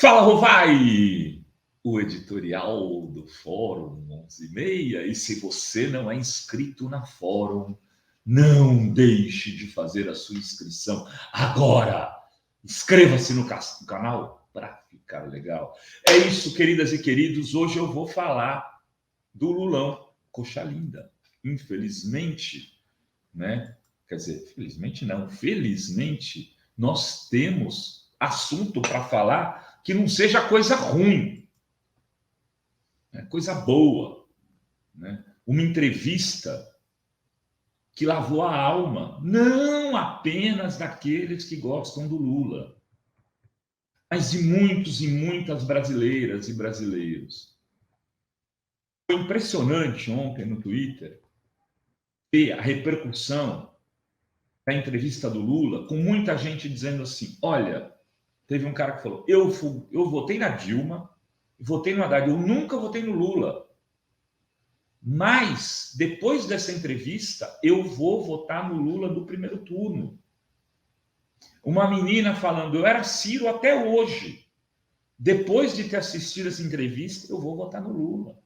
Fala, Rovai! O editorial do Fórum 11:30. E se você não é inscrito na Fórum, não deixe de fazer a sua inscrição agora. Inscreva-se no canal para ficar legal. É isso, queridas e queridos. Hoje eu vou falar do Lulão, coxa linda. Infelizmente, né? Quer dizer, felizmente não, felizmente nós temos assunto para falar que não seja coisa ruim, né? Coisa boa, né? Uma entrevista que lavou a alma, não apenas daqueles que gostam do Lula, mas de muitos e muitas brasileiras e brasileiros. Foi impressionante ontem no Twitter ver a repercussão da entrevista do Lula, com muita gente dizendo assim: olha, teve um cara que falou, eu votei na Dilma, votei no Haddad, eu nunca votei no Lula. Mas, depois dessa entrevista, eu vou votar no Lula do primeiro turno. Uma menina falando, eu era Ciro até hoje. Depois de ter assistido essa entrevista, eu vou votar no Lula.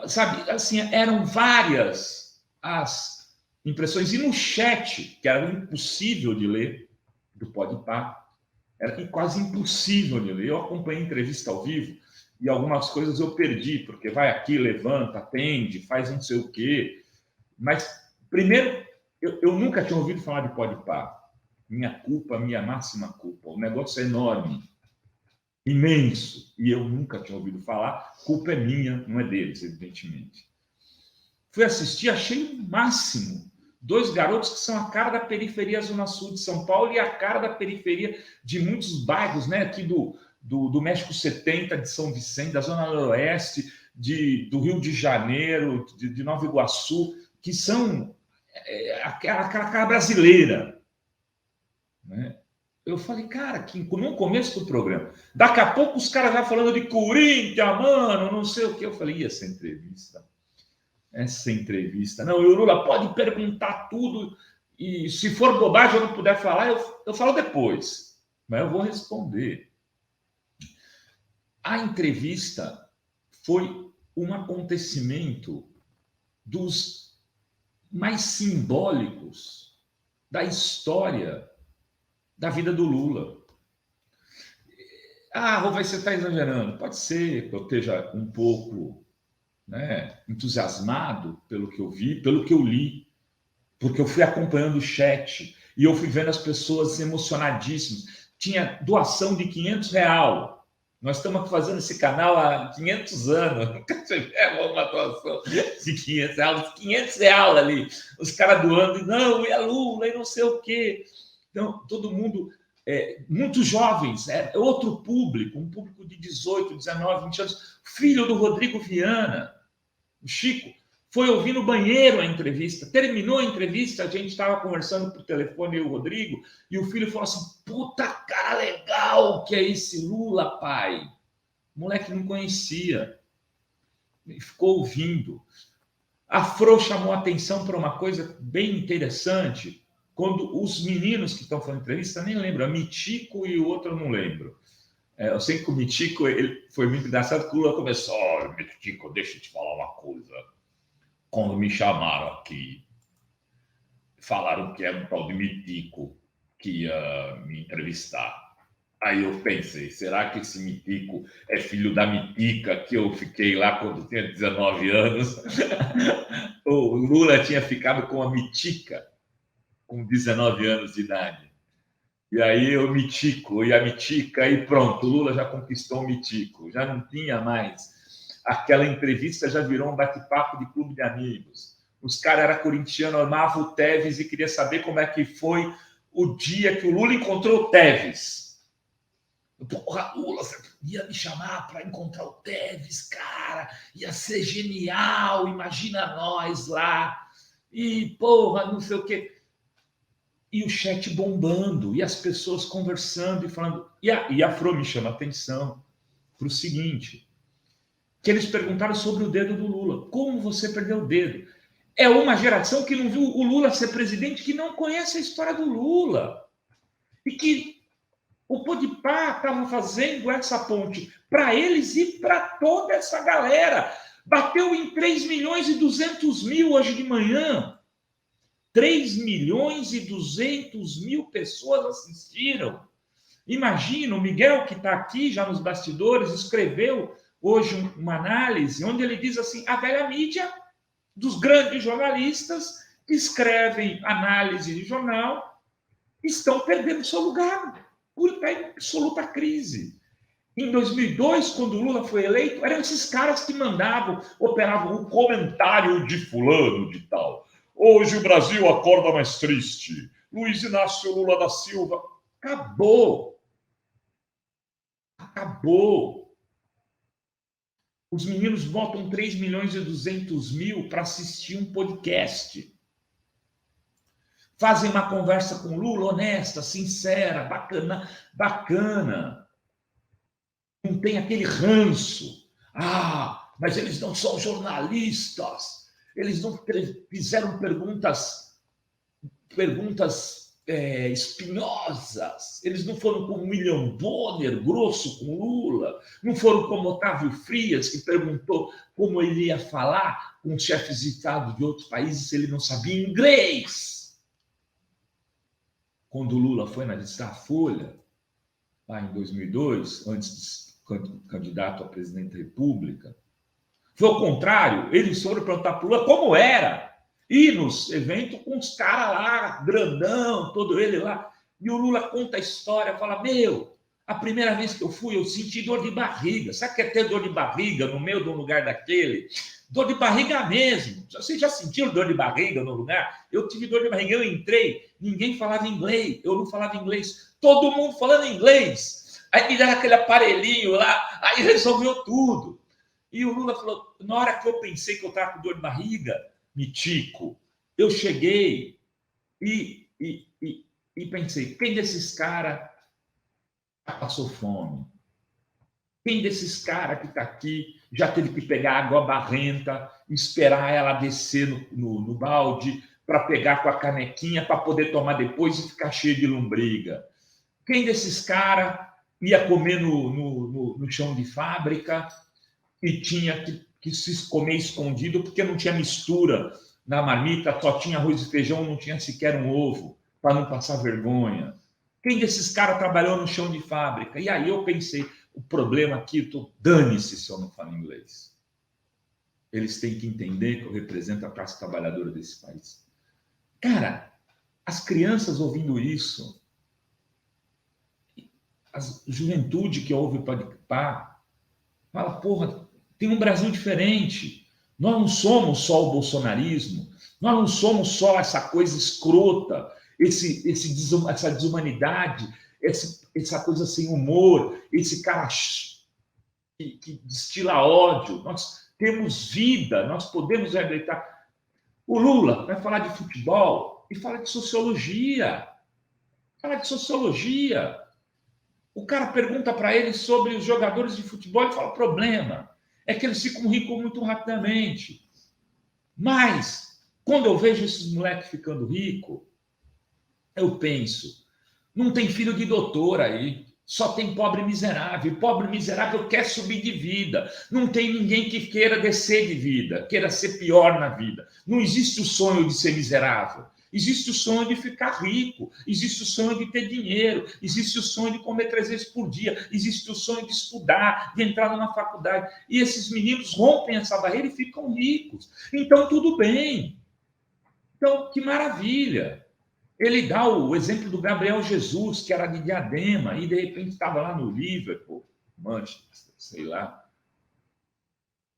Sabe, assim, eram várias as impressões. E no chat, que era impossível de ler, do Podpah, era quase impossível de ler. Eu acompanhei a entrevista ao vivo e algumas coisas eu perdi, porque vai aqui, levanta, atende, faz não sei o quê. Mas, primeiro, eu nunca tinha ouvido falar de Podpah. Minha culpa, minha máxima culpa. O negócio é enorme, imenso, e eu nunca tinha ouvido falar. Culpa é minha, não é deles, evidentemente. Fui assistir, achei o máximo. Dois garotos que são a cara da periferia Zona Sul de São Paulo e a cara da periferia de muitos bairros, né? Aqui do México 70, de São Vicente, da Zona Noroeste, do Rio de Janeiro, de Nova Iguaçu, que são aquela cara brasileira, né? Eu falei, cara, que no começo do programa, daqui a pouco os caras já falando de Corinthians, mano, não sei o que. Eu falei, e essa entrevista? Não, e o Lula pode perguntar tudo, e se for bobagem eu não puder falar, eu falo depois, mas eu vou responder. A entrevista foi um acontecimento dos mais simbólicos da história da vida do Lula. Vai, você está exagerando. Pode ser que eu esteja um pouco, né, entusiasmado pelo que eu vi, pelo que eu li, porque eu fui acompanhando o chat e eu fui vendo as pessoas emocionadíssimas. Tinha doação de R$500. Nós estamos aqui fazendo esse canal há 500 anos. Nunca tivemos uma doação de R$500. R$500 ali. Os caras doando. Não, e a Lula, e não sei o quê. Então, todo mundo... muitos jovens, outro público, um público de 18, 19, 20 anos. Filho do Rodrigo Viana, o Chico, foi ouvir no banheiro a entrevista. Terminou a entrevista, a gente estava conversando por telefone, eu e o Rodrigo, e o filho falou assim, puta cara legal que é esse Lula, pai. O moleque não conhecia. Ele ficou ouvindo. A Fro chamou atenção para uma coisa bem interessante, quando os meninos que estão fazendo entrevista, nem lembro, a Mitico e o outro eu não lembro. Eu sei que o Mitico, ele foi muito engraçado, que o Lula começou, Mitico, deixa eu te falar uma coisa. Quando me chamaram aqui, falaram que era um tal de Mitico que ia me entrevistar. Aí eu pensei, será que esse Mitico é filho da Mitica que eu fiquei lá quando tinha 19 anos? O Lula tinha ficado com a Mitica com 19 anos de idade. E aí eu Mitico e a Mitica e pronto, o Lula já conquistou o Mitico. Já não tinha mais. Aquela entrevista já virou um bate-papo de clube de amigos. Os caras eram corintianos, amavam o Tevez e queria saber como é que foi o dia que o Lula encontrou o Tevez. Porra, Lula, você ia me chamar para encontrar o Tevez, cara. Ia ser genial, imagina nós lá. E, porra, não sei o quê. E o chat bombando, e as pessoas conversando e falando. E a Fro me chama a atenção para o seguinte, que eles perguntaram sobre o dedo do Lula. Como você perdeu o dedo? É uma geração que não viu o Lula ser presidente, que não conhece a história do Lula. E que o Podpah estava fazendo essa ponte para eles e para toda essa galera. Bateu em 3.200.000 hoje de manhã. 3.200.000 pessoas assistiram. Imagina, o Miguel, que está aqui já nos bastidores, escreveu hoje uma análise onde ele diz assim, a velha mídia dos grandes jornalistas que escrevem análise de jornal estão perdendo seu lugar por absoluta crise. Em 2002, quando o Lula foi eleito, eram esses caras que mandavam, operavam o comentário de fulano de tal. Hoje o Brasil acorda mais triste. Luiz Inácio Lula da Silva. Acabou. Acabou. Os meninos botam 3.200.000 para assistir um podcast. Fazem uma conversa com Lula honesta, sincera, bacana. Não tem aquele ranço. Ah, mas eles não são jornalistas. Eles não fizeram perguntas espinhosas. Eles não foram como William Bonner, grosso com Lula. Não foram como Otávio Frias, que perguntou como ele ia falar com chefes de Estado de outros países se ele não sabia inglês. Quando o Lula foi analistar a Folha, lá em 2002, antes de ser candidato a presidente da República, foi o contrário. Eles foram perguntar para o Lula como era ir nos eventos com os caras lá, grandão, todo ele lá. E o Lula conta a história, fala, a primeira vez que eu fui, eu senti dor de barriga. Sabe o que é ter dor de barriga no meio de um lugar daquele? Dor de barriga mesmo. Vocês já sentiram dor de barriga no lugar? Eu tive dor de barriga, eu entrei, ninguém falava inglês, eu não falava inglês, todo mundo falando inglês. Aí me deram aquele aparelhinho lá, aí resolveu tudo. E o Lula falou, na hora que eu pensei que eu estava com dor de barriga, mitico, eu cheguei e pensei, quem desses caras passou fome? Quem desses caras que está aqui já teve que pegar água barrenta, esperar ela descer no balde para pegar com a canequinha para poder tomar depois e ficar cheio de lombriga? Quem desses caras ia comer no chão de fábrica e tinha que se comer escondido porque não tinha mistura na marmita, só tinha arroz e feijão, não tinha sequer um ovo, para não passar vergonha? Quem desses caras trabalhou no chão de fábrica? E aí eu pensei, o problema aqui, dane-se se eu não falo inglês. Eles têm que entender que eu represento a classe trabalhadora desse país. Cara, as crianças ouvindo isso, a juventude que ouve o Podpah, fala, porra, tem um Brasil diferente. Nós não somos só o bolsonarismo, nós não somos só essa coisa escrota, essa desumanidade, essa coisa sem humor, esse cara que destila ódio. Nós temos vida, nós podemos reabilitar. O Lula vai falar de futebol e fala de sociologia. Fala de sociologia. O cara pergunta para ele sobre os jogadores de futebol e fala, o problema é que eles ficam ricos muito rapidamente. Mas, quando eu vejo esses moleques ficando ricos, eu penso, não tem filho de doutor aí, só tem pobre miserável. Pobre miserável quer subir de vida. Não tem ninguém que queira descer de vida, queira ser pior na vida. Não existe o sonho de ser miserável. Existe o sonho de ficar rico, existe o sonho de ter dinheiro, existe o sonho de comer 3 vezes por dia, existe o sonho de estudar, de entrar numa faculdade. E esses meninos rompem essa barreira e ficam ricos. Então, tudo bem. Então, que maravilha. Ele dá o exemplo do Gabriel Jesus, que era de Diadema, e de repente estava lá no Liverpool, Manchester, sei lá.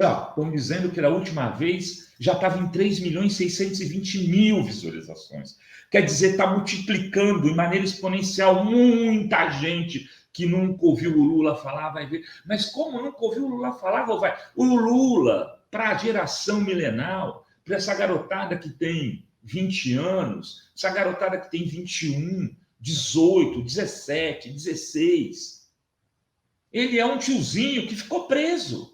Estão dizendo que da última vez já estava em 3.620.000 visualizações. Quer dizer, está multiplicando de maneira exponencial. Muita gente que nunca ouviu o Lula falar vai ver. Mas como nunca ouviu o Lula falar, vai? O Lula, para a geração milenal, para essa garotada que tem 20 anos, essa garotada que tem 21, 18, 17, 16, ele é um tiozinho que ficou preso.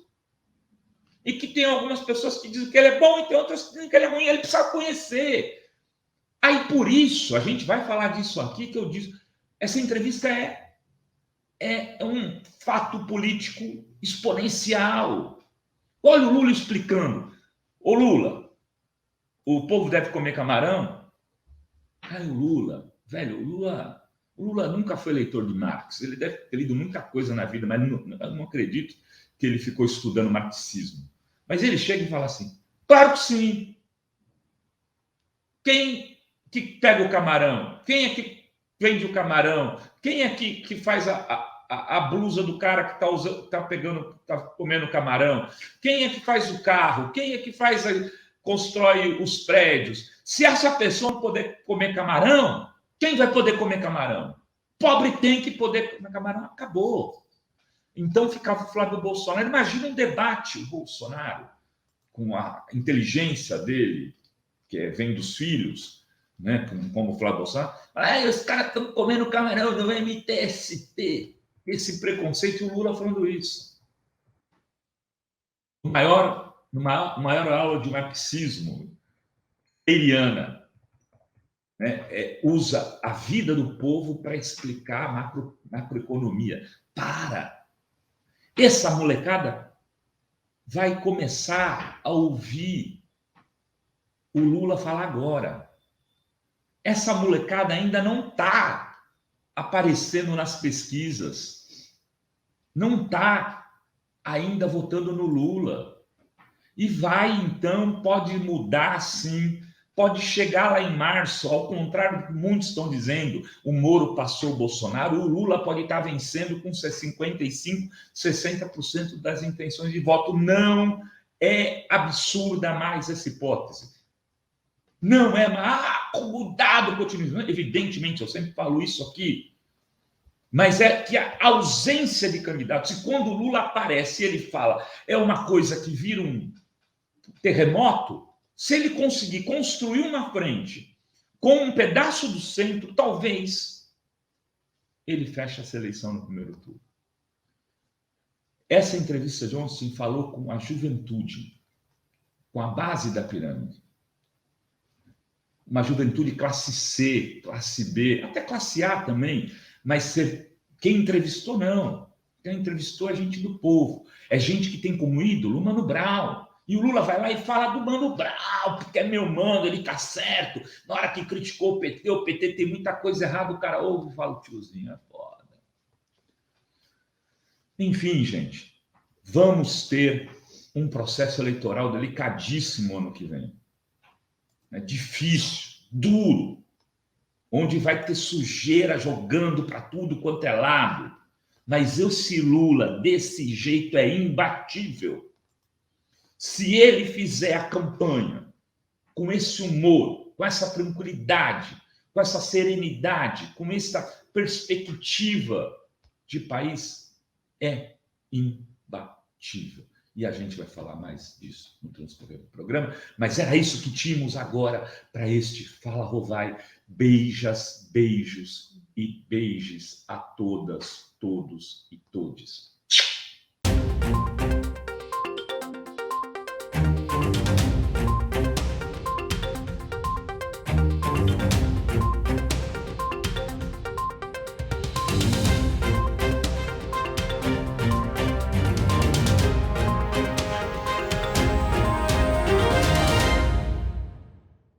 E que tem algumas pessoas que dizem que ele é bom e tem outras que dizem que ele é ruim, ele precisa conhecer. Aí, por isso, a gente vai falar disso aqui, que eu disse, essa entrevista é é um fato político exponencial. Olha o Lula explicando. Ô Lula, o povo deve comer camarão? Ai, o Lula, velho, o Lula nunca foi leitor de Marx. Ele deve ter lido muita coisa na vida, mas eu não acredito que ele ficou estudando marxismo. Mas ele chega e fala assim: claro que sim. Quem que pega o camarão? Quem é que vende o camarão? Quem é que faz a blusa do cara que tá comendo camarão? Quem é que faz o carro? Quem é que constrói os prédios? Se essa pessoa não poder comer camarão, quem vai poder comer camarão? Pobre tem que poder comer camarão. Acabou. Então ficava o Flávio Bolsonaro. Imagina um debate, o Bolsonaro, com a inteligência dele, que vem dos filhos, né, como o Flávio Bolsonaro. Os caras estão comendo camarão no MTST. Esse preconceito, o Lula falando isso. Maior aula de marxismo, Eliana, né, usa a vida do povo para explicar a macroeconomia. Essa molecada vai começar a ouvir o Lula falar agora. Essa molecada ainda não está aparecendo nas pesquisas, não está ainda votando no Lula. E vai, então, pode mudar, sim, pode chegar lá em março, ao contrário do que muitos estão dizendo, o Moro passou o Bolsonaro, o Lula pode estar vencendo com 55%, 60% das intenções de voto. Não é absurda mais essa hipótese. Não é mais, cuidado com o otimismo. Evidentemente, eu sempre falo isso aqui, mas é que a ausência de candidatos, e quando o Lula aparece, ele fala, é uma coisa que vira um terremoto. Se ele conseguir construir uma frente com um pedaço do centro, talvez ele feche essa eleição no primeiro turno. Essa entrevista de ontem falou com a juventude, com a base da pirâmide. Uma juventude classe C, classe B, até classe A também, mas quem entrevistou, não. Quem entrevistou é gente do povo. É gente que tem como ídolo o Mano Brown. E o Lula vai lá e fala do Mano Brown, porque é meu mano, ele tá certo. Na hora que criticou o PT tem muita coisa errada, o cara ouve e fala, tiozinho, é foda. Enfim, gente, vamos ter um processo eleitoral delicadíssimo ano que vem. É difícil, duro, onde vai ter sujeira jogando para tudo quanto é lado. Mas esse Lula, desse jeito, é imbatível. Se ele fizer a campanha com esse humor, com essa tranquilidade, com essa serenidade, com essa perspectiva de país, é imbatível. E a gente vai falar mais disso no transcorrer do programa, mas era isso que tínhamos agora para este Fala Rovai. Beijas, beijos e beijes a todas, todos e todes.